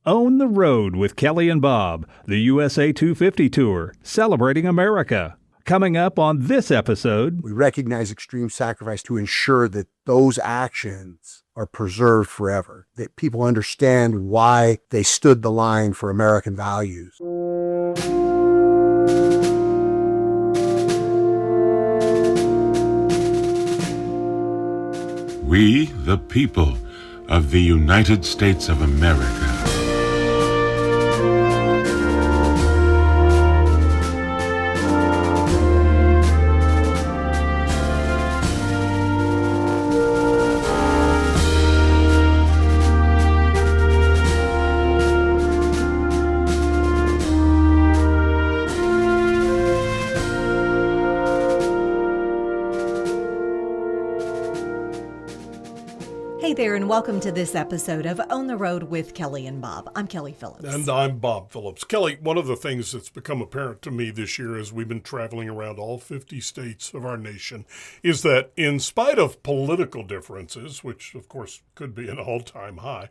Own the Road with Kelly and Bob, the USA 250 Tour, celebrating America. Coming up on this episode, we recognize extreme sacrifice to ensure that those actions are preserved forever, that people understand why they stood the line for American values. We, the people of the United States of America. Hey there, and welcome to this episode of On the Road with Kelly and Bob. I'm Kelly Phillips. And I'm Bob Phillips. Kelly, one of the things that's become apparent to me this year as we've been traveling around all 50 states of our nation is that in spite of political differences, which of course could be an all-time high,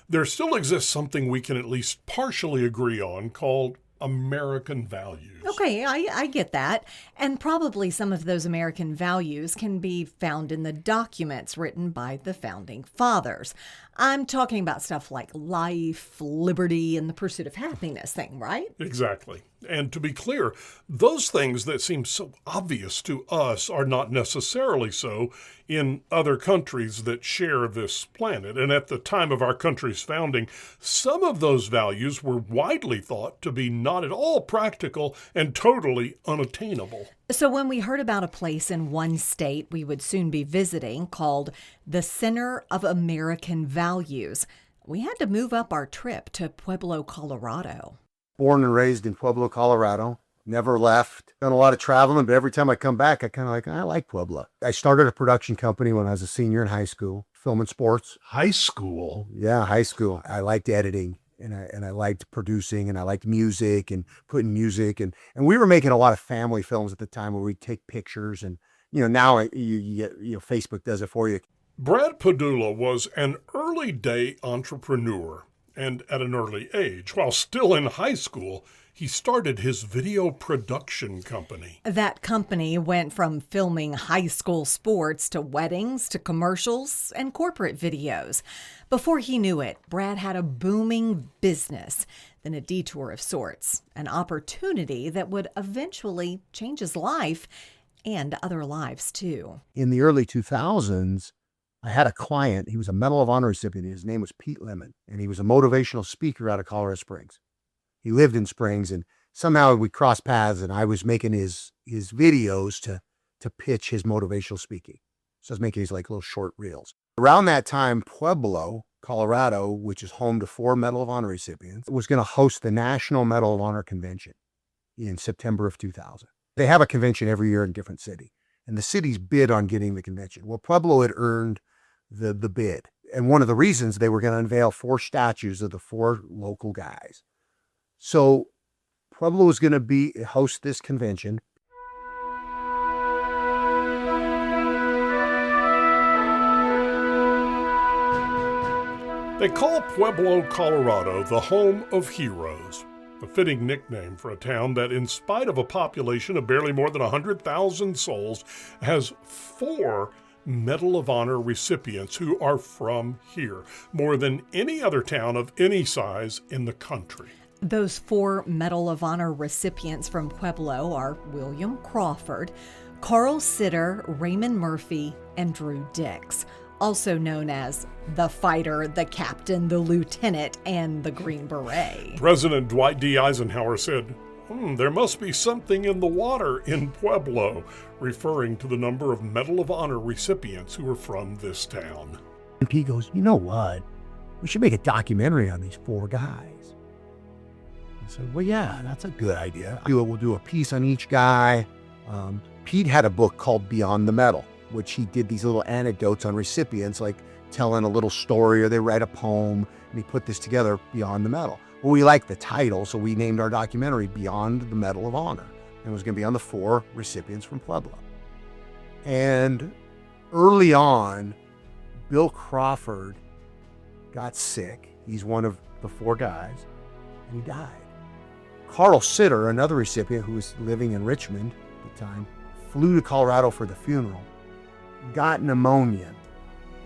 there still exists something we can at least partially agree on called American values. Okay, I get that. And probably some of those American values can be found in the documents written by the founding fathers. I'm talking about stuff like life, liberty, and the pursuit of happiness thing, right? Exactly. And to be clear, those things that seem so obvious to us are not necessarily so in other countries that share this planet. And at the time of our country's founding, some of those values were widely thought to be not at all practical and totally unattainable. So when we heard about a place in one state we would soon be visiting called the Center of American Values, we had to move up our trip to Pueblo, Colorado. Born and raised in Pueblo, Colorado. Never left. Done a lot of traveling, but every time I come back, I like Pueblo. I started a production company when I was a senior in high school, film and sports. High school? Yeah, high school. I liked editing. And I liked producing, and I liked music and putting music, and we were making a lot of family films at the time where we'd take pictures, and now Facebook does it for you. Brad Padula was an early day entrepreneur, and at an early age, while still in high school, he started his video production company. That company went from filming high school sports to weddings to commercials and corporate videos. Before he knew it, Brad had a booming business, then a detour of sorts, an opportunity that would eventually change his life and other lives too. In the early 2000s, I had a client. He was a Medal of Honor recipient. His name was Pete Lemon, and he was a motivational speaker out of Colorado Springs. He lived in Springs, and somehow we crossed paths, and I was making his videos to pitch his motivational speaking. So I was making these like little short reels. Around that time, Pueblo, Colorado, which is home to 4 Medal of Honor recipients, was going to host the National Medal of Honor Convention in September of 2000. They have a convention every year in a different city, and the cities bid on getting the convention. Well, Pueblo had earned the bid, and one of the reasons they were going to unveil 4 statues of the 4 local guys. So Pueblo was going to host this convention. They call Pueblo, Colorado, the home of heroes, a fitting nickname for a town that, in spite of a population of barely more than 100,000 souls, has 4 Medal of Honor recipients who are from here, more than any other town of any size in the country. Those 4 Medal of Honor recipients from Pueblo are William Crawford, Carl Sitter, Raymond Murphy, and Drew Dix, also known as the fighter, the captain, the lieutenant, and the Green Beret. President Dwight D. Eisenhower said, there must be something in the water in Pueblo, referring to the number of Medal of Honor recipients who are from this town. And Pete goes, you know what? We should make a documentary on these 4 guys. I said, well, yeah, that's a good idea. We'll do a piece on each guy. Pete had a book called Beyond the Medal, which he did these little anecdotes on recipients, like telling a little story or they write a poem, and he put this together, Beyond the Medal. Well, we liked the title, so we named our documentary Beyond the Medal of Honor. And it was going to be on the 4 recipients from Pueblo. And early on, Bill Crawford got sick. He's one of the 4 guys, and he died. Carl Sitter, another recipient who was living in Richmond at the time, flew to Colorado for the funeral, got pneumonia,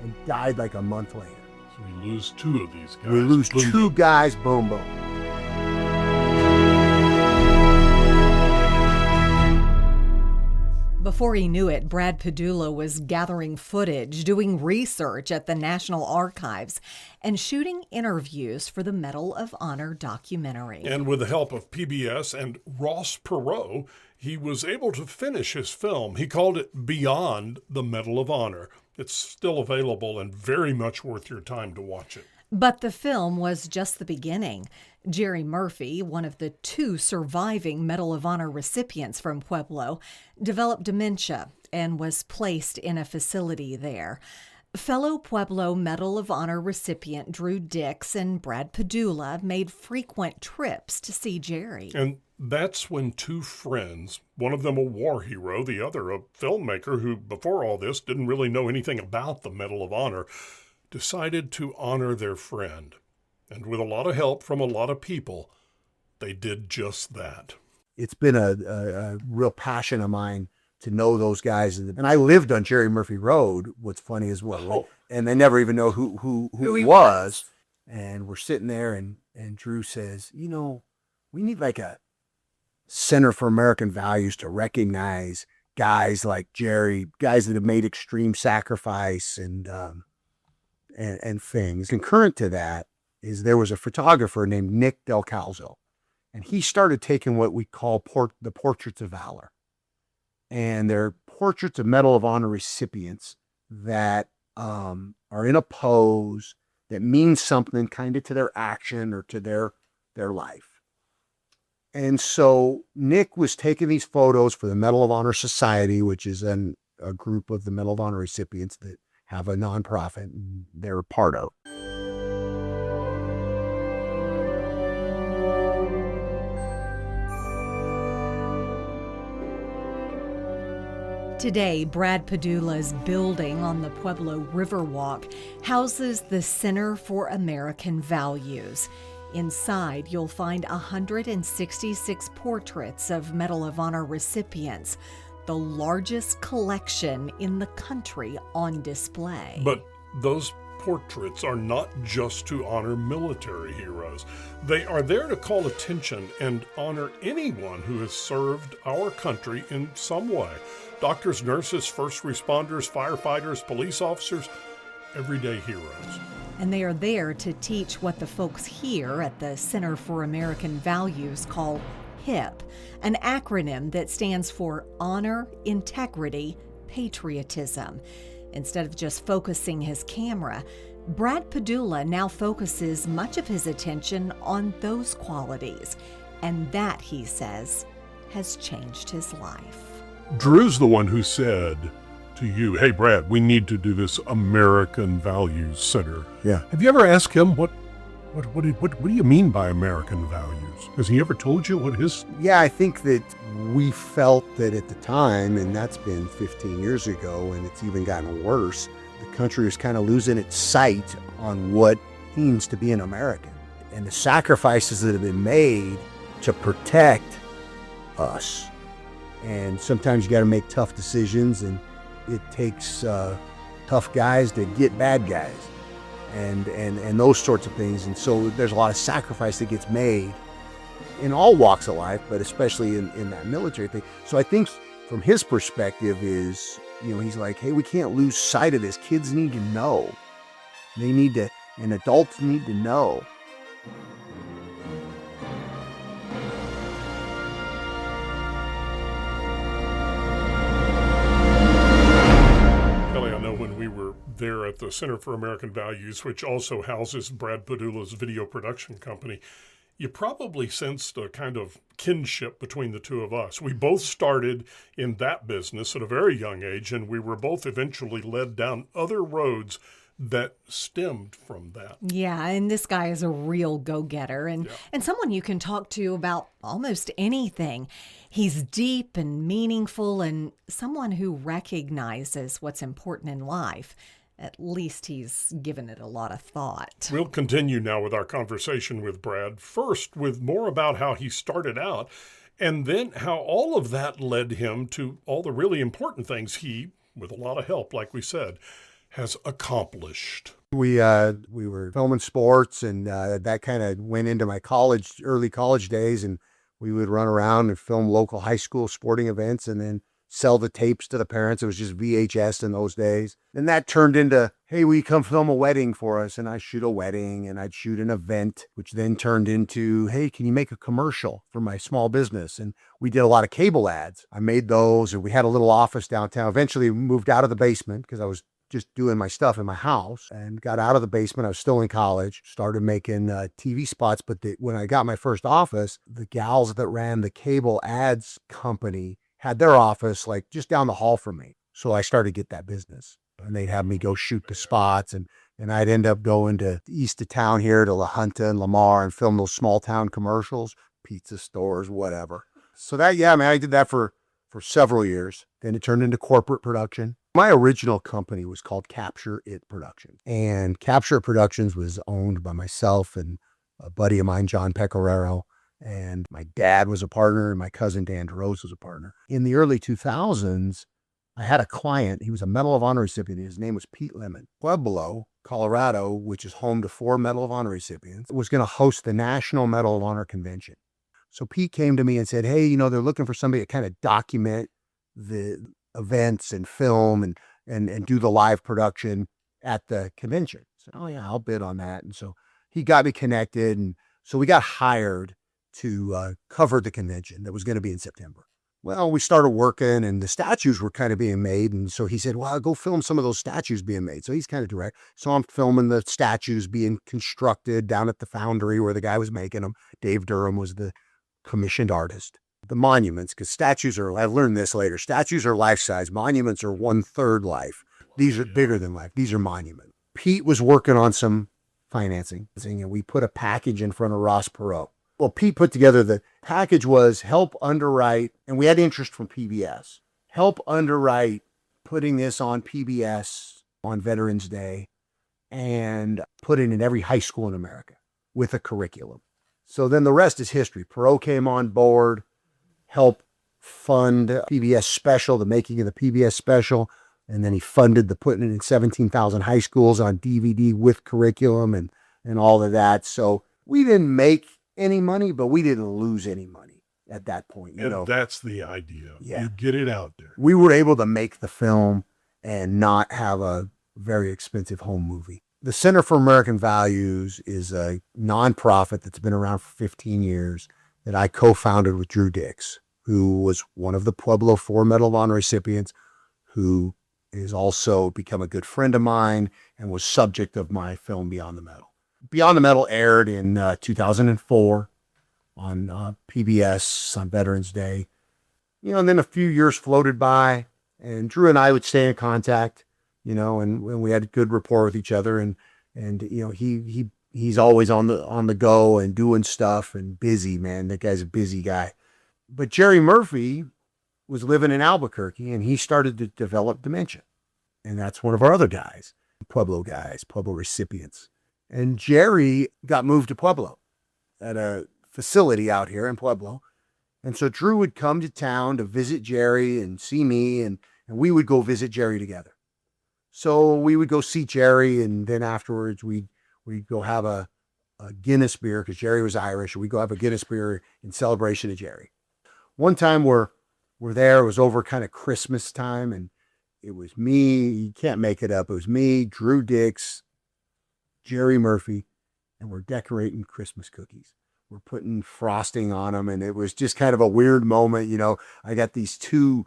and died like a month later. So we lose 2 of these guys. We lose Boom, 2 boom. guys, boom, boom. Before he knew it, Brad Padula was gathering footage, doing research at the National Archives, and shooting interviews for the Medal of Honor documentary. And with the help of PBS and Ross Perot, he was able to finish his film. He called it Beyond the Medal of Honor. It's still available and very much worth your time to watch it. But the film was just the beginning. Jerry Murphy, one of the 2 surviving Medal of Honor recipients from Pueblo, developed dementia and was placed in a facility there. Fellow Pueblo Medal of Honor recipient Drew Dix and Brad Padula made frequent trips to see Jerry. And that's when 2 friends, one of them a war hero, the other a filmmaker who, before all this, didn't really know anything about the Medal of Honor, decided to honor their friend. And with a lot of help from a lot of people, they did just that. It's been a real passion of mine to know those guys. And I lived on Jerry Murphy Road, what's funny as well. Oh. And they never even know who he was. And we're sitting there, and Drew says, you know, we need like a Center for American Values to recognize guys like Jerry, guys that have made extreme sacrifice and things. Concurrent to that is there was a photographer named Nick Del Calzo, and he started taking what we call the portraits of valor. And they're portraits of Medal of Honor recipients that are in a pose that means something kind of to their action or to their life. And so Nick was taking these photos for the Medal of Honor Society, which is a group of the Medal of Honor recipients that have a nonprofit and they're a part of. Today, Brad Padula's building on the Pueblo Riverwalk houses the Center for American Values. Inside, you'll find 166 portraits of Medal of Honor recipients, the largest collection in the country on display. But those portraits are not just to honor military heroes. They are there to call attention and honor anyone who has served our country in some way. Doctors, nurses, first responders, firefighters, police officers, everyday heroes. And they are there to teach what the folks here at the Center for American Values call HIP, an acronym that stands for Honor, Integrity, Patriotism. Instead of just focusing his camera, Brad Padula now focuses much of his attention on those qualities. And that, he says, has changed his life. Drew's the one who said to you, hey, Brad, we need to do this American Values Center. Yeah. Have you ever asked him what do you mean by American values? Has he ever told you what his... Yeah, I think that we felt that at the time, and that's been 15 years ago, and it's even gotten worse, the country was kind of losing its sight on what it means to be an American and the sacrifices that have been made to protect us. And sometimes you got to make tough decisions, and it takes tough guys to get bad guys and those sorts of things. And so there's a lot of sacrifice that gets made in all walks of life, but especially in that military thing. So I think from his perspective is, you know, he's like, hey, we can't lose sight of this. Kids need to know. They need to, and adults need to know. Kelly, I know when we were there at the Center for American Values, which also houses Brad Padula's video production company, you probably sensed a kind of kinship between the two of us. We both started in that business at a very young age, and we were both eventually led down other roads that stemmed from that. Yeah, and this guy is a real go-getter and someone you can talk to about almost anything. He's deep and meaningful and someone who recognizes what's important in life, At least he's given it a lot of thought. We'll continue now with our conversation with Brad, first with more about how he started out, and then how all of that led him to all the really important things he, with a lot of help, like we said, has accomplished. We were filming sports, and that kind of went into my early college days, and we would run around and film local high school sporting events and then sell the tapes to the parents. It was just VHS in those days. And that turned into, hey, will you come film a wedding for us? And I'd shoot a wedding, and I'd shoot an event, which then turned into, hey, can you make a commercial for my small business? And we did a lot of cable ads. I made those, and we had a little office downtown. Eventually moved out of the basement because I was just doing my stuff in my house, and got out of the basement. I was still in college, started making TV spots. But when I got my first office, the gals that ran the cable ads company had their office like just down the hall from me. So I started to get that business, and they'd have me go shoot the spots, and I'd end up going to east of town here to La Junta and Lamar and film those small town commercials, pizza stores, whatever. So that, yeah, man, I did that for several years. Then it turned into corporate production. My original company was called Capture It Production, and Capture It Productions was owned by myself and a buddy of mine, John Pecoraro. And my dad was a partner, and my cousin Dan DeRose was a partner. In the early 2000s, I had a client. He was a Medal of Honor recipient. His name was Pete Lemon. Pueblo, Colorado, which is home to 4 Medal of Honor recipients, was going to host the National Medal of Honor Convention. So Pete came to me and said, hey, they're looking for somebody to kind of document the events and film and do the live production at the convention. I said, oh yeah, I'll bid on that. And so he got me connected. And so we got hired to cover the convention that was going to be in September. Well, we started working, and the statues were kind of being made. And so he said, well, I'll go film some of those statues being made. So he's kind of direct. So I'm filming the statues being constructed down at the foundry where the guy was making them. Dave Durham was the commissioned artist. The monuments, because statues I learned this later, statues are life-size. Monuments are 1/3 life. These are bigger than life. These are monuments. Pete was working on some financing, and we put a package in front of Ross Perot. Well, Pete put together the package was help underwrite, and we had interest from PBS. Help underwrite putting this on PBS on Veterans Day and put it in every high school in America with a curriculum. So then the rest is history. Perot came on board, helped fund PBS special, the making of the PBS special, and then he funded the putting it in 17,000 high schools on DVD with curriculum and all of that. So we didn't make any money, but we didn't lose any money at that point. And that's the idea. Yeah. You get it out there. We were able to make the film and not have a very expensive home movie. The Center for American Values is a nonprofit that's been around for 15 years that I co-founded with Drew Dix, who was one of the Pueblo 4 Medal of Honor recipients, who is also become a good friend of mine and was subject of my film Beyond the Medal. Beyond the Medal aired in 2004 on PBS on Veterans Day. And then a few years floated by, and Drew and I would stay in contact, and we had a good rapport with each other. And he's always on the go and doing stuff and busy, man. That guy's a busy guy. But Jerry Murphy was living in Albuquerque, and he started to develop dementia. And that's one of our other guys, Pueblo recipients. And Jerry got moved to Pueblo at a facility out here in Pueblo. And so Drew would come to town to visit Jerry and see me, and we would go visit Jerry together. So we would go see Jerry, and then afterwards we'd go have a Guinness beer, because Jerry was Irish. We'd go have a Guinness beer in celebration of Jerry. One time we're there, it was over kind of Christmas time, and it was me, you can't make it up, it was me, Drew Dix, Jerry Murphy, and we're decorating Christmas cookies. We're putting frosting on them, and it was just kind of a weird moment. I got these 2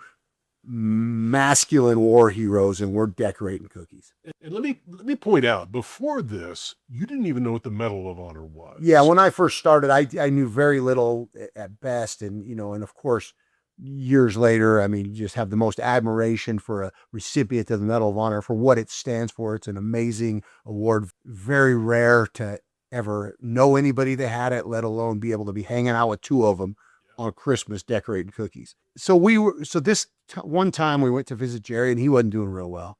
masculine war heroes, and we're decorating cookies. And let me point out, before this, you didn't even know what the Medal of Honor was. Yeah, when I first started, I knew very little at best, and and of course, years later, you just have the most admiration for a recipient of the Medal of Honor for what it stands for. It's an amazing award, very rare to ever know anybody that had it, let alone be able to be hanging out with 2 of them on Christmas decorating cookies. So this one time we went to visit Jerry, and he wasn't doing real well.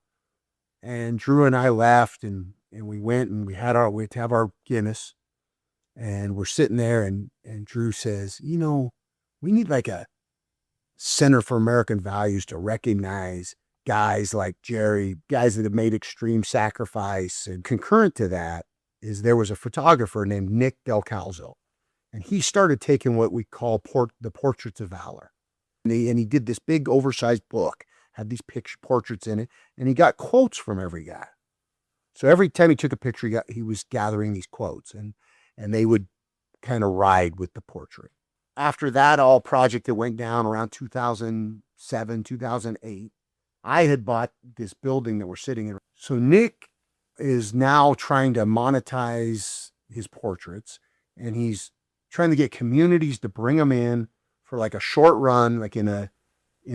And Drew and I left, and we went and we had to have our Guinness, and we're sitting there, and Drew says, we need like a Center for American Values to recognize guys like Jerry, guys that have made extreme sacrifice. And concurrent to that is there was a photographer named Nick Del Calzo, and he started taking what we call the Portraits of Valor. And he did this big oversized book, had these portraits in it, and he got quotes from every guy. So every time he took a picture, he was gathering these quotes, and they would kind of ride with the portrait. After that project that went down around 2007, 2008, I had bought this building that we're sitting in. So Nick is now trying to monetize his portraits, and he's trying to get communities to bring them in for like a short run, like in a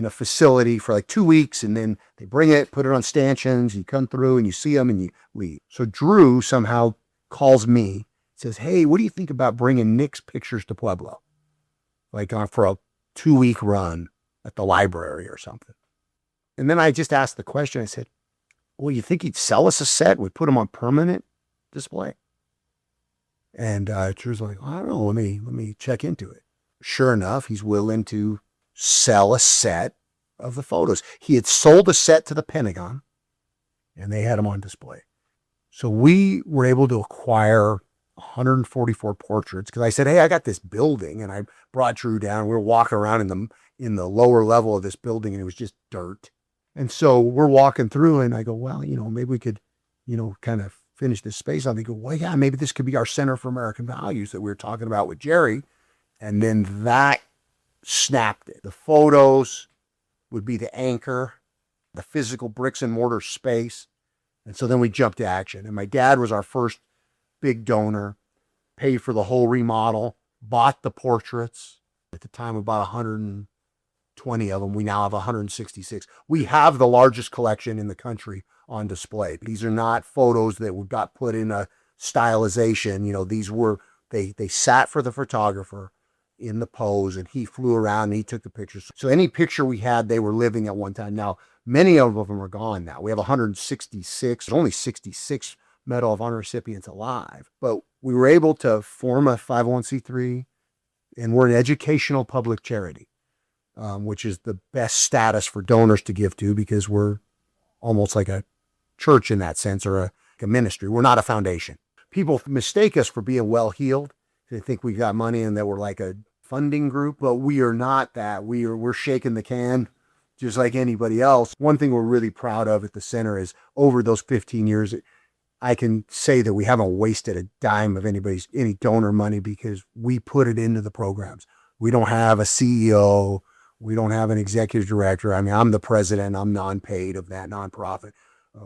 facility for like 2 weeks, and then they bring it, put it on stanchions, you come through and you see them and you leave. So Drew somehow calls me, says, hey, what do you think about bringing Nick's pictures to Pueblo? Like for a 2-week run at the library or something. And then I just asked the question, I said, well, you think he'd sell us a set? We'd put them on permanent display? And Drew's like, I don't know, let me check into it. Sure enough, he's willing to sell a set of the photos. He had sold a set to the Pentagon, and they had them on display. So we were able to acquire 144 portraits, because I said, hey, I got this building, and I brought Drew down. We were walking around in the lower level of this building, and it was just dirt. And so we're walking through, and I go, well, maybe we could, kind of finish this space on. They go, well, yeah, maybe this could be our Center for American Values that we were talking about with Jerry. And then that snapped it. The photos would be the anchor, the physical bricks and mortar space. And so then we jumped to action. And my dad was our first big donor, paid for the whole remodel, bought the portraits. At the time, about 120 of them. We now have 166. We have the largest collection in the country on display. These are not photos that got put in a stylization. These were, they sat for the photographer in the pose, and he flew around and he took the pictures. So any picture we had, they were living at one time. Now, many of them are gone now. We have 166. There's only 66 Medal of Honor recipients alive. But we were able to form a 501c3, and we're an educational public charity, which is the best status for donors to give to, because we're almost like a church in that sense, or a ministry. We're not a foundation. People mistake us for being well-heeled. They think we got money and that we're like a funding group, but we are not that. We're shaking the can just like anybody else. One thing we're really proud of at the center is over those 15 years, I can say that we haven't wasted a dime of any donor money, because we put it into the programs. We don't have a CEO. We don't have an executive director. I mean, I'm the president. I'm non-paid of that nonprofit.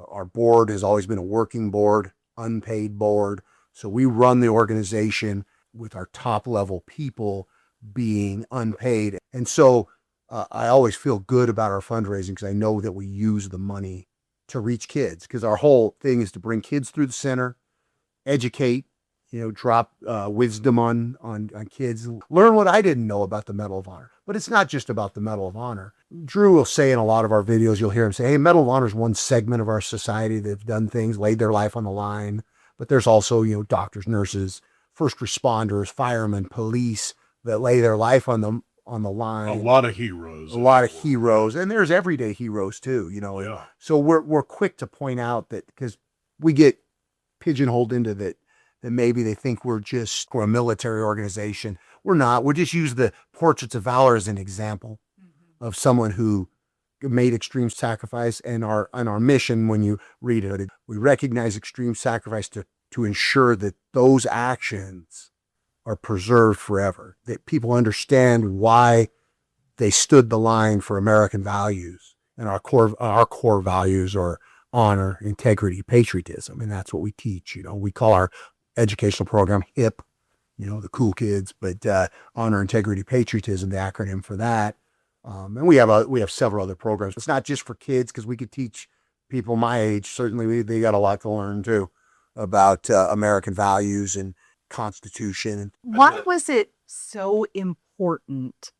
Our board has always been a working board, unpaid board. So we run the organization with our top level people being unpaid. And so I always feel good about our fundraising, because I know that we use the money to reach kids, because our whole thing is to bring kids through the center, educate, drop wisdom on kids, learn what I didn't know about the Medal of Honor. But it's not just about the Medal of Honor. Drew will say in a lot of our videos, you'll hear him say, hey, Medal of Honor is one segment of our society that have done things, laid their life on the line. But there's also, doctors, nurses, first responders, firemen, police that lay their life on the line. A lot of heroes. A lot of heroes. And there's everyday heroes too, Yeah. So we're quick to point out that, because we get pigeonholed into that maybe they think we're a military organization. We're not. We just use the Portraits of Valor as an example of someone who made extreme sacrifice. And our mission, when you read it, we recognize extreme sacrifice to ensure that those actions are preserved forever, that people understand why they stood the line for American values. And our core values are honor, integrity, patriotism. And that's what we teach. We call our educational program HIP, the cool kids, but honor, integrity, patriotism, the acronym for that. And we have several other programs. It's not just for kids, because we could teach people my age. Certainly they got a lot to learn too about American values and Constitution. Why was it so important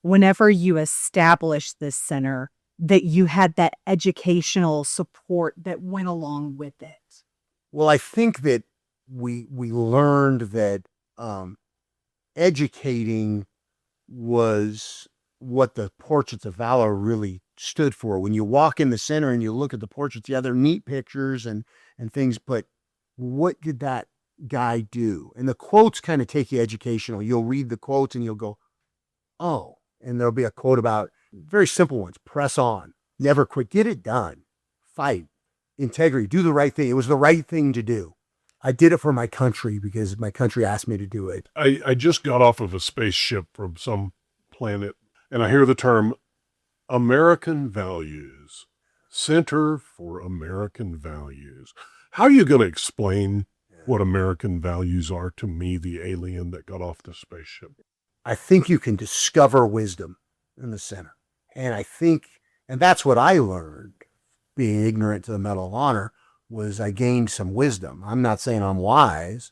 whenever you established this center that you had that educational support that went along with it? Well, I think that we learned that educating was what the Portraits of Valor really stood for. When you walk in the center and you look at the portraits, yeah, they're neat pictures and things, but what did that guy do? And the quotes kind of take you educational. You'll read the quotes and you'll go, oh, and there'll be a quote about very simple ones: press on, never quit, get it done, fight, integrity, do the right thing. It was the right thing to do. I did it for my country because my country asked me to do it. I just got off of a spaceship from some planet, and I hear the term American values, Center for American Values. How are you going to explain what American values are to me, the alien that got off the spaceship? I think you can discover wisdom in the center. And I think, and that's what I learned being ignorant to the Medal of Honor, was I gained some wisdom. I'm not saying I'm wise,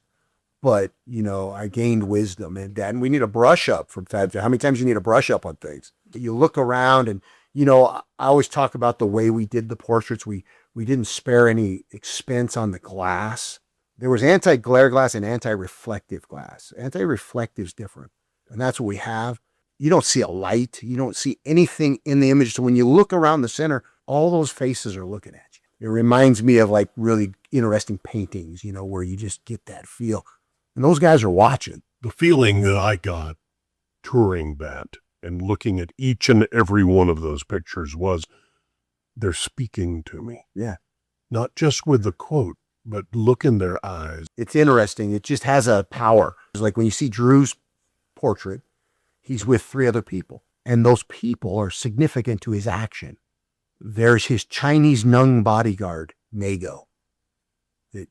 but, I gained wisdom. And we need a brush up from time to time. How many times you need a brush up on things? You look around and, I always talk about the way we did the portraits. We didn't spare any expense on the glass. There was anti-glare glass and anti-reflective glass. Anti-reflective is different. And that's what we have. You don't see a light. You don't see anything in the image. So when you look around the center, all those faces are looking at you. It reminds me of like really interesting paintings, where you just get that feel. And those guys are watching. The feeling that I got touring that and looking at each and every one of those pictures was they're speaking to me. Yeah. Not just with the quote, but look in their eyes. It's interesting. It just has a power. It's like when you see Drew's portrait, he's with 3 other people, and those people are significant to his action. There's his Chinese Nung bodyguard, Nago.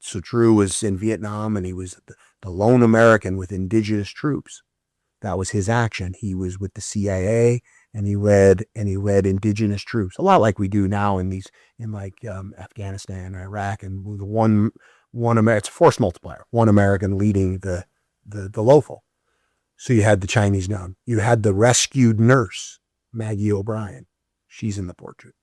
So Drew was in Vietnam, and he was the lone American with indigenous troops. That was his action. He was with the CIA, and he led indigenous troops, a lot like we do now in Afghanistan, Iraq, and with one American. It's a force multiplier. One American leading the LOFO. So you had the Chinese nun. You had the rescued nurse, Maggie O'Brien. She's in the portrait.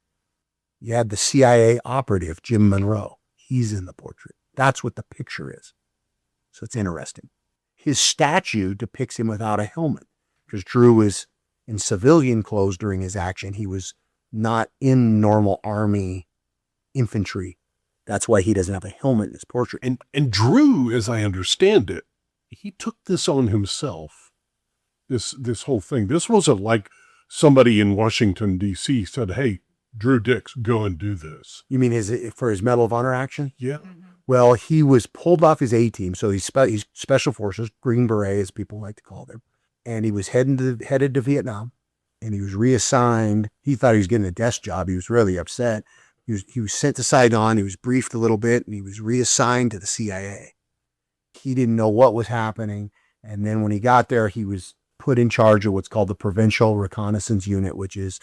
You had the CIA operative, Jim Monroe. He's in the portrait. That's what the picture is. So it's interesting. His statue depicts him without a helmet because Drew was in civilian clothes during his action. He was not in normal Army infantry. That's why he doesn't have a helmet in his portrait. And Drew, as I understand it, he took this on himself, this whole thing. This wasn't like somebody in Washington, D.C. said, hey, Drew Dix, go and do this. You mean for his Medal of Honor action? Yeah. Well, he was pulled off his A-team, so he's Special Forces, Green Beret, as people like to call them, and he was headed to Vietnam, and he was reassigned. He thought he was getting a desk job. He was really upset. He was sent to Saigon. He was briefed a little bit, and he was reassigned to the CIA. He didn't know what was happening, and then when he got there, he was put in charge of what's called the Provincial Reconnaissance Unit, which is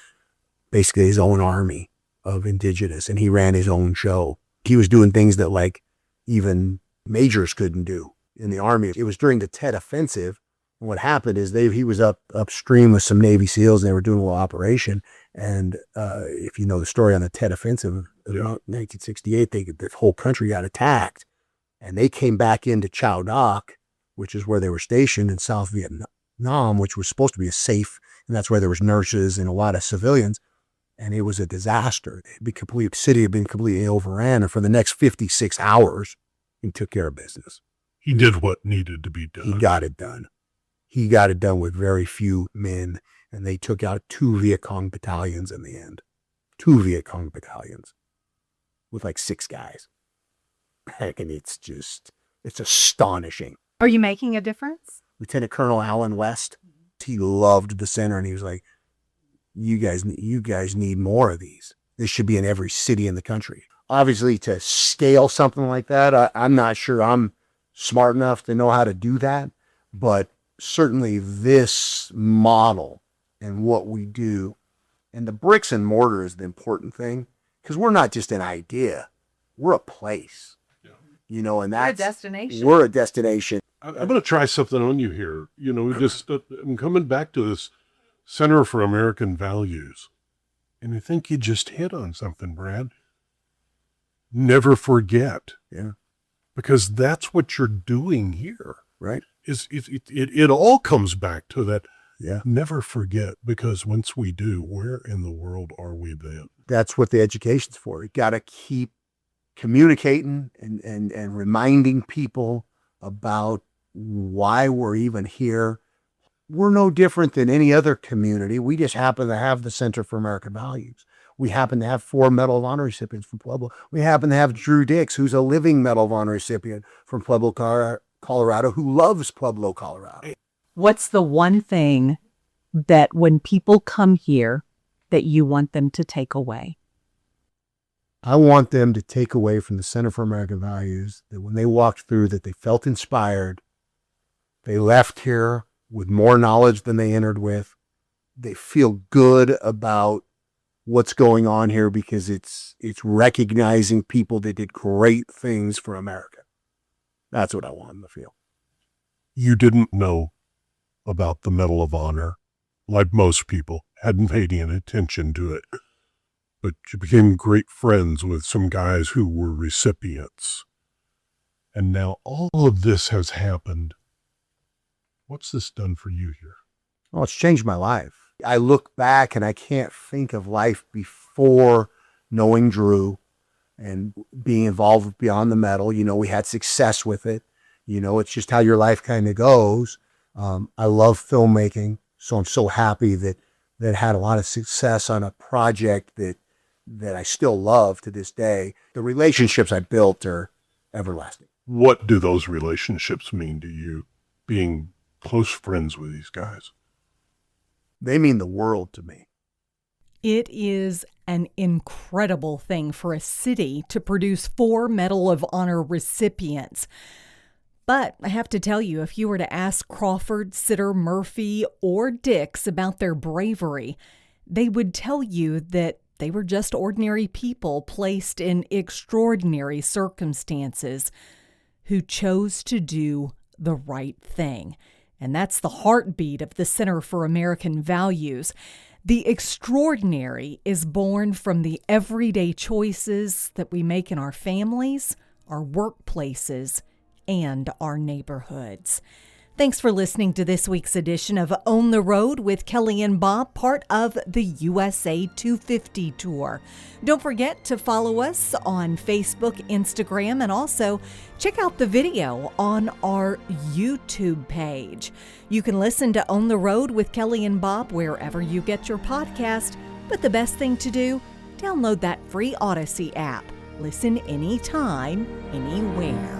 basically his own army of indigenous, and he ran his own show. He was doing things that like even majors couldn't do in the Army. It was during the Tet Offensive, and what happened is he was upstream with some Navy SEALs, and they were doing a little operation, and if you know the story on the Tet Offensive of 1968, the whole country got attacked, and they came back into Chao Doc, which is where they were stationed in South Vietnam, which was supposed to be a safe, and that's where there was nurses and a lot of civilians. And it was a disaster. The city had been completely overran. And for the next 56 hours, he took care of business. He did what needed to be done. He got it done. He got it done with very few men. And they took out 2 Viet Cong battalions in the end. 2 Viet Cong battalions with like 6 guys. And it's astonishing. Are you making a difference? Lieutenant Colonel Alan West, he loved the center, and he was like, you guys need more of these. This should be in every city in the country. Obviously, to scale something like that, I'm not sure I'm smart enough to know how to do that, but certainly this model and what we do, and the bricks and mortar is the important thing, because we're not just an idea, we're a place. And that's we're a destination. We're a destination. I'm going to try something on you here. I'm coming back to this Center for American Values. And I think you just hit on something, Brad. Never forget. Yeah. Because that's what you're doing here. Right. It all comes back to that. Yeah. Never forget, because once we do, where in the world are we then? That's what the education's for. You got to keep communicating and reminding people about why we're even here. We're no different than any other community. We just happen to have the Center for American Values. We happen to have 4 Medal of Honor recipients from Pueblo. We happen to have Drew Dix, who's a living Medal of Honor recipient from Pueblo, Colorado, who loves Pueblo, Colorado. What's the one thing that when people come here that you want them to take away? I want them to take away from the Center for American Values that when they walked through, that they felt inspired. They left here with more knowledge than they entered with. They feel good about what's going on here because it's recognizing people that did great things for America. That's what I want them to feel. You didn't know about the Medal of Honor, like most people, hadn't paid any attention to it. But you became great friends with some guys who were recipients. And now all of this has happened. What's this done for you here? Well, it's changed my life. I look back and I can't think of life before knowing Drew and being involved with Beyond the Medal. You know, we had success with it. You know, it's just how your life kind of goes. I love filmmaking, so I'm so happy that had a lot of success on a project that I still love to this day. The relationships I built are everlasting. What do those relationships mean to you, being close friends with these guys? They mean the world to me. It is an incredible thing for a city to produce 4 Medal of Honor recipients. But I have to tell you, if you were to ask Crawford, Sitter, Murphy, or Dix about their bravery, they would tell you that they were just ordinary people placed in extraordinary circumstances who chose to do the right thing. And that's the heartbeat of the Center for American Values. The extraordinary is born from the everyday choices that we make in our families, our workplaces, and our neighborhoods. Thanks for listening to this week's edition of On the Road with Kelly and Bob, part of the USA 250 Tour. Don't forget to follow us on Facebook, Instagram, and also check out the video on our YouTube page. You can listen to On the Road with Kelly and Bob wherever you get your podcast, but the best thing to do, download that free Odyssey app. Listen anytime, anywhere.